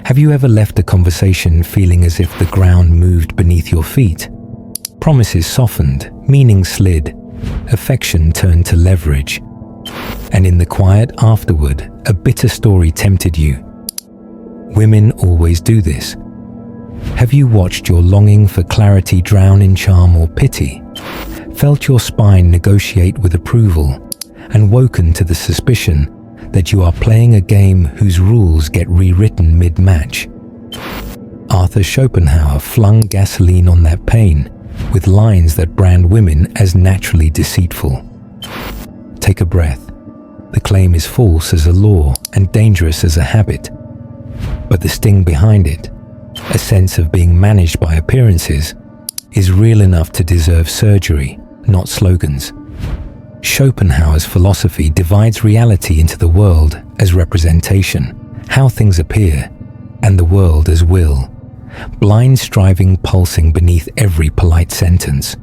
Have you ever left a conversation feeling as if the ground moved beneath your feet? Promises softened, meaning slid, affection turned to leverage. And in the quiet afterward, a bitter story tempted you. Women always do this. Have you watched your longing for clarity drown in charm or pity? Felt your spine negotiate with approval, and woken to the suspicion that you are playing a game whose rules get rewritten mid-match? Arthur Schopenhauer flung gasoline on that pain with lines that brand women as naturally deceitful. Take a breath. The claim is false as a law and dangerous as a habit. But the sting behind it, a sense of being managed by appearances, is real enough to deserve surgery, not slogans. Schopenhauer's philosophy divides reality into the world as representation, how things appear, and the world as will, blind striving pulsing beneath every polite sentence.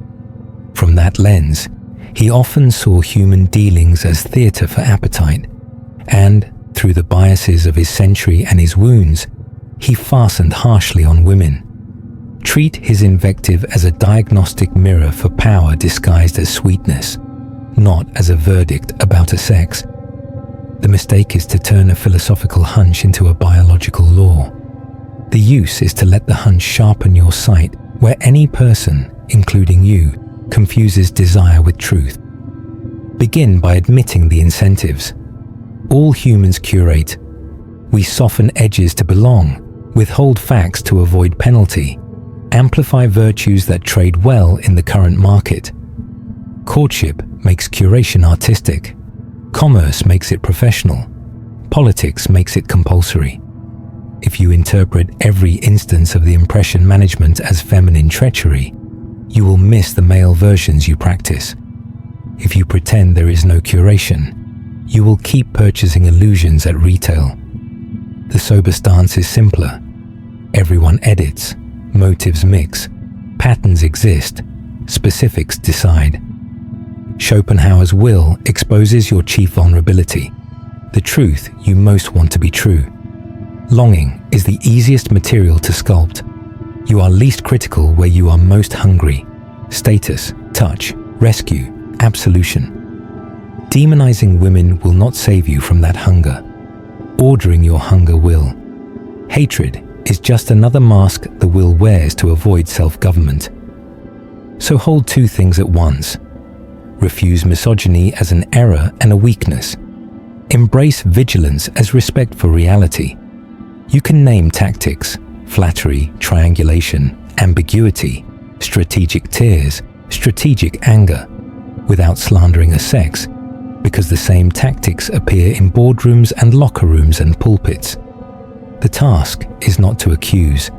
From that lens, he often saw human dealings as theatre for appetite, and, through the biases of his century and his wounds, he fastened harshly on women. Treat his invective as a diagnostic mirror for power disguised as sweetness, not as a verdict about a sex. The mistake is to turn a philosophical hunch into a biological law. The use is to let the hunch sharpen your sight where any person, including you, confuses desire with truth. Begin by admitting the incentives. All humans curate. We soften edges to belong, withhold facts to avoid penalty, amplify virtues that trade well in the current market. Courtship makes curation artistic. Commerce makes it professional. Politics makes it compulsory. If you interpret every instance of the impression management as feminine treachery, you will miss the male versions you practice. If you pretend there is no curation, you will keep purchasing illusions at retail. The sober stance is simpler. Everyone edits, motives mix, patterns exist, specifics decide. Schopenhauer's will exposes your chief vulnerability, the truth you most want to be true. Longing is the easiest material to sculpt. You are least critical where you are most hungry. Status, touch, rescue, absolution. Demonizing women will not save you from that hunger. Ordering your hunger will. Hatred is just another mask the will wears to avoid self-government. So hold two things at once. Refuse misogyny as an error and a weakness. Embrace vigilance as respect for reality. You can name tactics, flattery, triangulation, ambiguity, strategic tears, strategic anger, without slandering a sex, because the same tactics appear in boardrooms and locker rooms and pulpits. The task is not to accuse.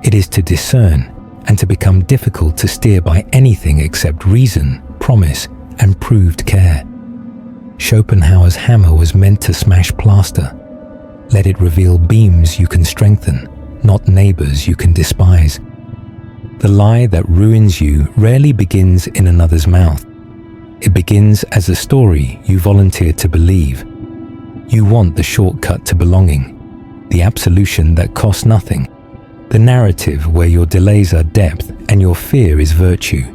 It is to discern and to become difficult to steer by anything except reason, promise, and proved care. Schopenhauer's hammer was meant to smash plaster. Let it reveal beams you can strengthen, not neighbors you can despise. The lie that ruins you rarely begins in another's mouth. It begins as a story you volunteered to believe. You want the shortcut to belonging, the absolution that costs nothing, the narrative where your delays are depth and your fear is virtue.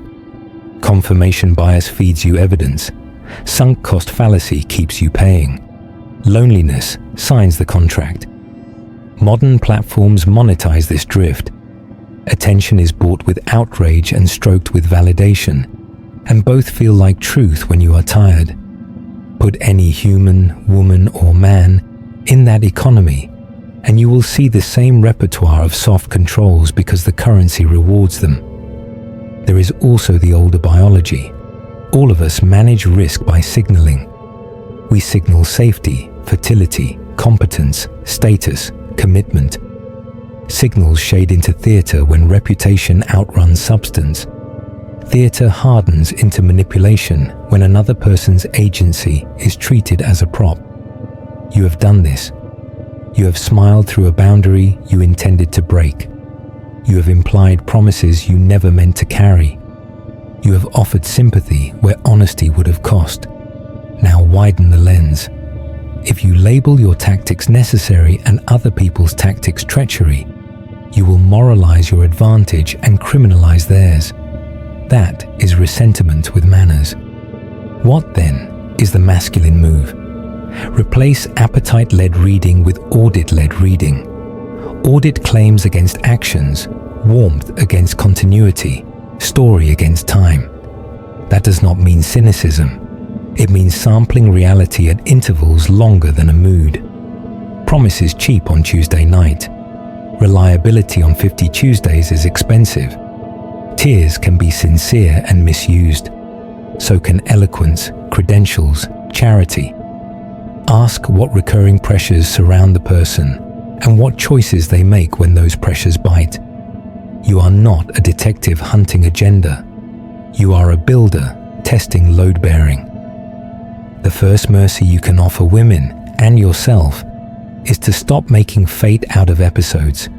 Confirmation bias feeds you evidence. Sunk cost fallacy keeps you paying. Loneliness signs the contract. Modern platforms monetize this drift. Attention is bought with outrage and stroked with validation, and both feel like truth when you are tired. Put any human, woman, or man in that economy, and you will see the same repertoire of soft controls because the currency rewards them. There is also the older biology. All of us manage risk by signaling. We signal safety, fertility, competence, status, commitment. Signals shade into theatre when reputation outruns substance. Theatre hardens into manipulation when another person's agency is treated as a prop. You have done this. You have smiled through a boundary you intended to break. You have implied promises you never meant to carry. You have offered sympathy where honesty would have cost. Now widen the lens. If you label your tactics necessary and other people's tactics treachery, you will moralize your advantage and criminalize theirs. That is resentment with manners. What then is the masculine move? Replace appetite-led reading with audit-led reading. Audit claims against actions, warmth against continuity, story against time. That does not mean cynicism. It means sampling reality at intervals longer than a mood. Promise is cheap on Tuesday night. Reliability on 50 Tuesdays is expensive. Tears can be sincere and misused. So can eloquence, credentials, charity. Ask what recurring pressures surround the person and what choices they make when those pressures bite. You are not a detective hunting agenda. You are a builder testing load-bearing. The first mercy you can offer women and yourself is to stop making fate out of episodes.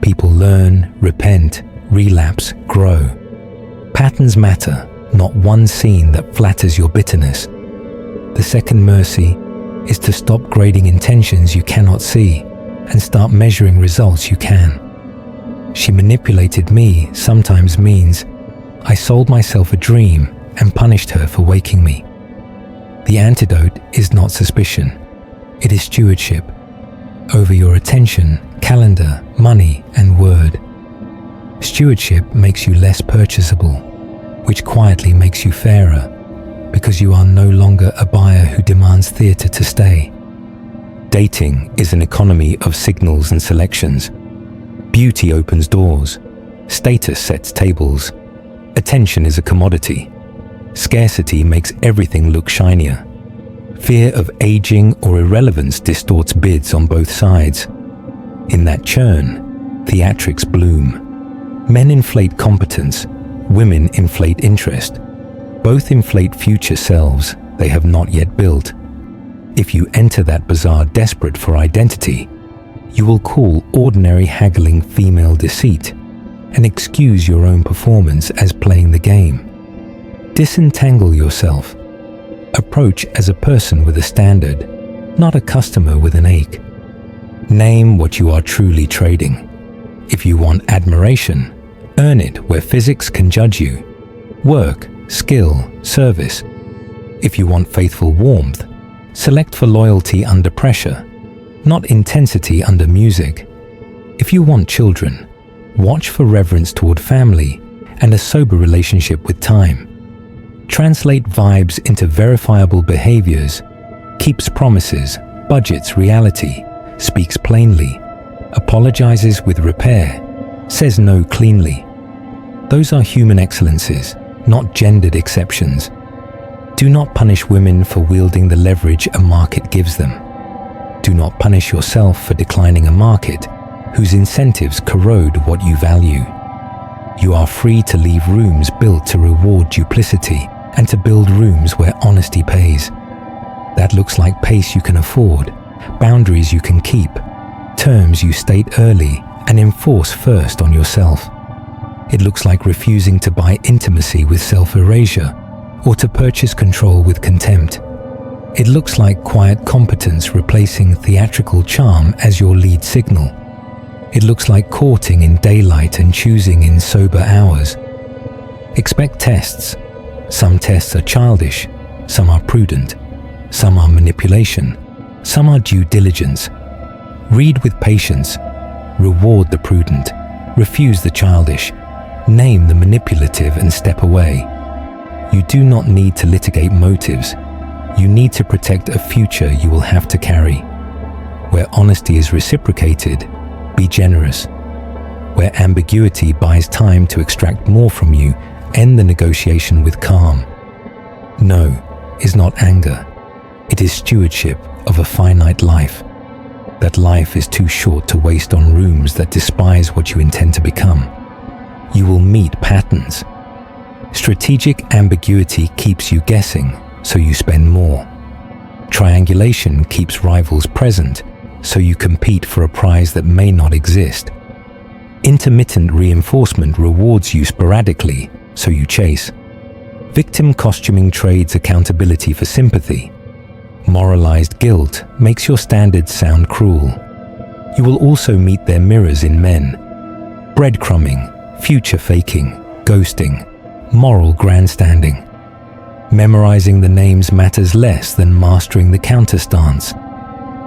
People learn, repent, relapse, grow. Patterns matter, not one scene that flatters your bitterness. The second mercy is to stop grading intentions you cannot see and start measuring results you can. She manipulated me sometimes means I sold myself a dream and punished her for waking me. The antidote is not suspicion. It is stewardship over your attention, calendar, money, and word. Stewardship makes you less purchasable, which quietly makes you fairer because you are no longer a buyer who demands theatre to stay. Dating is an economy of signals and selections. Beauty opens doors. Status sets tables. Attention is a commodity. Scarcity makes everything look shinier. Fear of aging or irrelevance distorts bids on both sides. In that churn, theatrics bloom. Men inflate competence, women inflate interest. Both inflate future selves they have not yet built. If you enter that bazaar desperate for identity, you will call ordinary haggling female deceit and excuse your own performance as playing the game. Disentangle yourself. Approach as a person with a standard, not a customer with an ache. Name what you are truly trading. If you want admiration, earn it where physics can judge you. Work, skill, service. If you want faithful warmth, select for loyalty under pressure, not intensity under music. If you want children, watch for reverence toward family and a sober relationship with time. Translate vibes into verifiable behaviors, keeps promises, budgets reality, speaks plainly, apologizes with repair, says no cleanly. Those are human excellences, not gendered exceptions. Do not punish women for wielding the leverage a market gives them. Do not punish yourself for declining a market whose incentives corrode what you value. You are free to leave rooms built to reward duplicity and to build rooms where honesty pays. That looks like pace you can afford, boundaries you can keep, terms you state early and enforce first on yourself. It looks like refusing to buy intimacy with self-erasure or to purchase control with contempt. It looks like quiet competence replacing theatrical charm as your lead signal. It looks like courting in daylight and choosing in sober hours. Expect tests. Some tests are childish, some are prudent, some are manipulation, some are due diligence. Read with patience, reward the prudent, refuse the childish, name the manipulative and step away. You do not need to litigate motives. You need to protect a future you will have to carry. Where honesty is reciprocated, be generous. Where ambiguity buys time to extract more from you, end the negotiation with calm. No is not anger. It is stewardship of a finite life. That life is too short to waste on rooms that despise what you intend to become. You will meet patterns. Strategic ambiguity keeps you guessing, so you spend more. Triangulation keeps rivals present, so you compete for a prize that may not exist. Intermittent reinforcement rewards you sporadically, so you chase. Victim costuming trades accountability for sympathy. Moralized guilt makes your standards sound cruel. You will also meet their mirrors in men. Breadcrumbing, future faking, ghosting, moral grandstanding. Memorizing the names matters less than mastering the counterstance.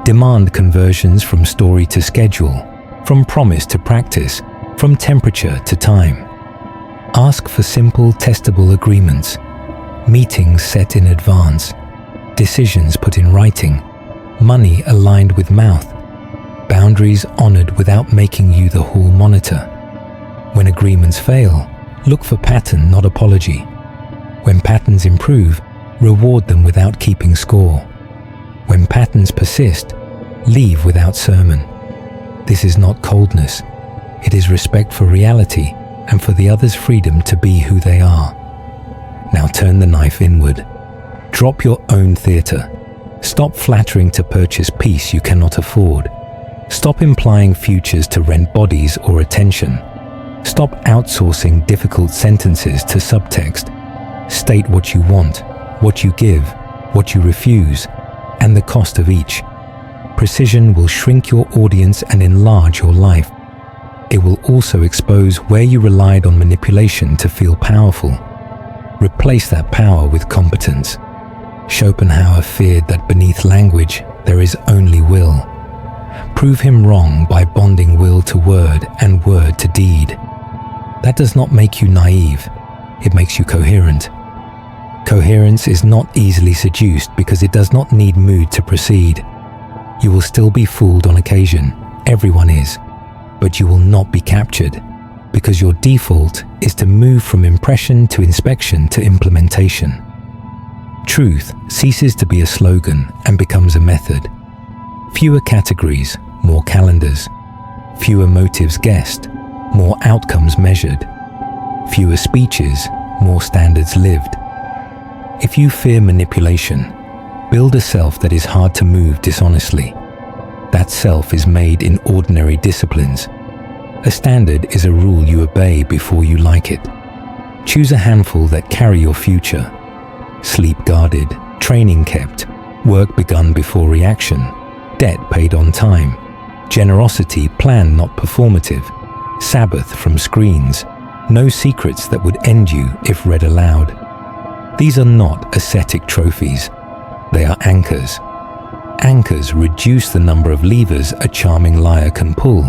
Demand conversions from story to schedule, from promise to practice, from temperature to time. Ask for simple, testable agreements. Meetings set in advance. Decisions put in writing. Money aligned with mouth. Boundaries honored without making you the hall monitor. When agreements fail, look for pattern, not apology. When patterns improve, reward them without keeping score. When patterns persist, leave without sermon. This is not coldness. It is respect for reality and for the other's freedom to be who they are. Now turn the knife inward. Drop your own theater. Stop flattering to purchase peace you cannot afford. Stop implying futures to rent bodies or attention. Stop outsourcing difficult sentences to subtext. State what you want, what you give, what you refuse, and the cost of each. Precision will shrink your audience and enlarge your life. It will also expose where you relied on manipulation to feel powerful. Replace that power with competence. Schopenhauer feared that beneath language there is only will. Prove him wrong by bonding will to word and word to deed. That does not make you naive. It makes you coherent. Coherence is not easily seduced because it does not need mood to proceed. You will still be fooled on occasion. Everyone is. But you will not be captured because your default is to move from impression to inspection to implementation. Truth ceases to be a slogan and becomes a method. Fewer categories, more calendars. Fewer motives guessed, more outcomes measured. Fewer speeches, more standards lived. If you fear manipulation, build a self that is hard to move dishonestly. That self is made in ordinary disciplines. A standard is a rule you obey before you like it. Choose a handful that carry your future. Sleep guarded, training kept, work begun before reaction, debt paid on time, generosity planned not performative, Sabbath from screens, no secrets that would end you if read aloud. These are not ascetic trophies. They are anchors. Anchors reduce the number of levers a charming liar can pull,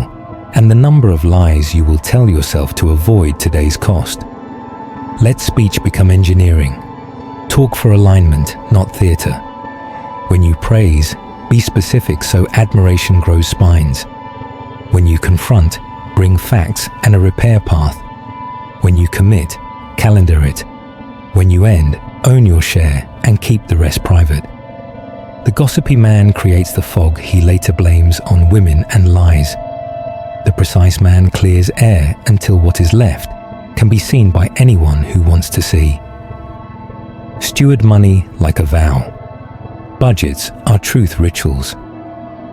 and the number of lies you will tell yourself to avoid today's cost. Let speech become engineering. Talk for alignment, not theater. When you praise, be specific so admiration grows spines. When you confront, bring facts and a repair path. When you commit, calendar it. When you end, own your share and keep the rest private. The gossipy man creates the fog he later blames on women and lies. The precise man clears air until what is left can be seen by anyone who wants to see. Steward money like a vow. Budgets are truth rituals.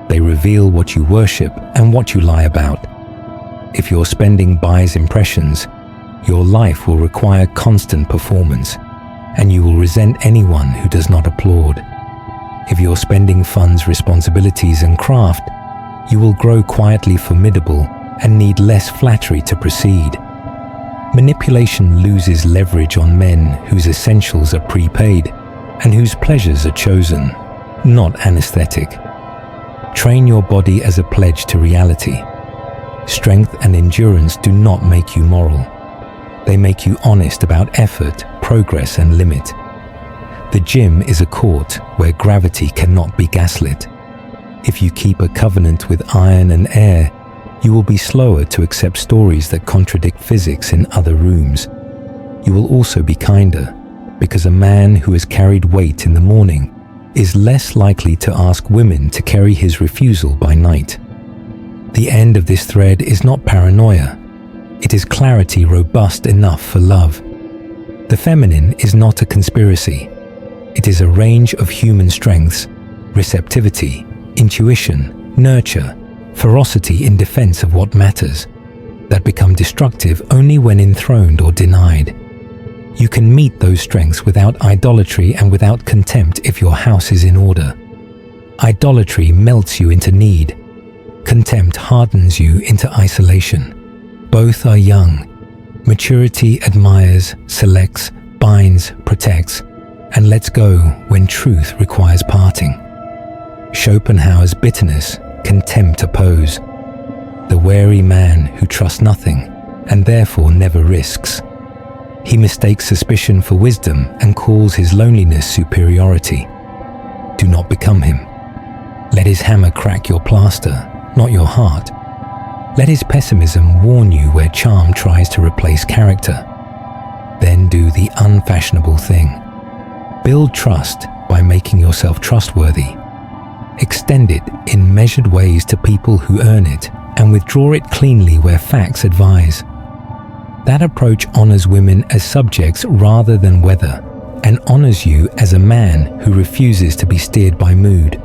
They reveal what you worship and what you lie about. If your spending buys impressions, your life will require constant performance, and you will resent anyone who does not applaud. If your spending funds responsibilities and craft, you will grow quietly formidable and need less flattery to proceed. Manipulation loses leverage on men whose essentials are prepaid and whose pleasures are chosen, not anesthetic. Train your body as a pledge to reality. Strength and endurance do not make you moral. They make you honest about effort, progress, and limit. The gym is a court where gravity cannot be gaslit. If you keep a covenant with iron and air, you will be slower to accept stories that contradict physics in other rooms. You will also be kinder, because a man who has carried weight in the morning is less likely to ask women to carry his refusal by night. The end of this thread is not paranoia. It is clarity robust enough for love. The feminine is not a conspiracy. It is a range of human strengths, receptivity, intuition, nurture, ferocity in defense of what matters, that become destructive only when enthroned or denied. You can meet those strengths without idolatry and without contempt if your house is in order. Idolatry melts you into need. Contempt hardens you into isolation. Both are young. Maturity admires, selects, binds, protects, and lets go when truth requires parting. Schopenhauer's bitterness, contempt oppose. The wary man who trusts nothing and therefore never risks. He mistakes suspicion for wisdom and calls his loneliness superiority. Do not become him. Let his hammer crack your plaster, not your heart. Let his pessimism warn you where charm tries to replace character. Then do the unfashionable thing. Build trust by making yourself trustworthy. Extend it in measured ways to people who earn it, and withdraw it cleanly where facts advise. That approach honors women as subjects rather than whether, and honors you as a man who refuses to be steered by mood.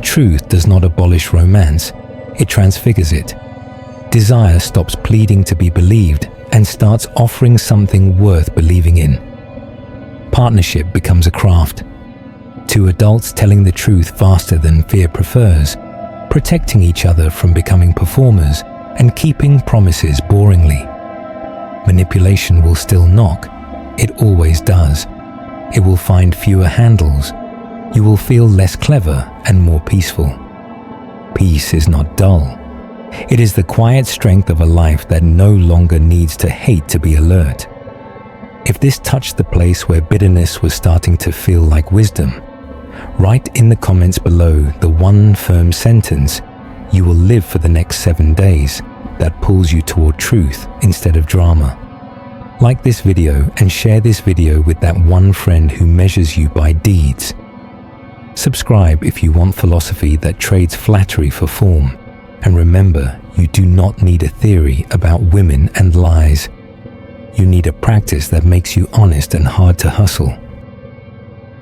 Truth does not abolish romance, it transfigures it. Desire stops pleading to be believed and starts offering something worth believing in. Partnership becomes a craft. Two adults telling the truth faster than fear prefers, protecting each other from becoming performers and keeping promises boringly. Manipulation will still knock. It always does. It will find fewer handles. You will feel less clever and more peaceful. Peace is not dull. It is the quiet strength of a life that no longer needs to hate to be alert. If this touched the place where bitterness was starting to feel like wisdom, write in the comments below the one firm sentence you will live for the next 7 days that pulls you toward truth instead of drama. Like this video and share this video with that one friend who measures you by deeds. Subscribe if you want philosophy that trades flattery for form. And remember, you do not need a theory about women and lies. You need a practice that makes you honest and hard to hustle.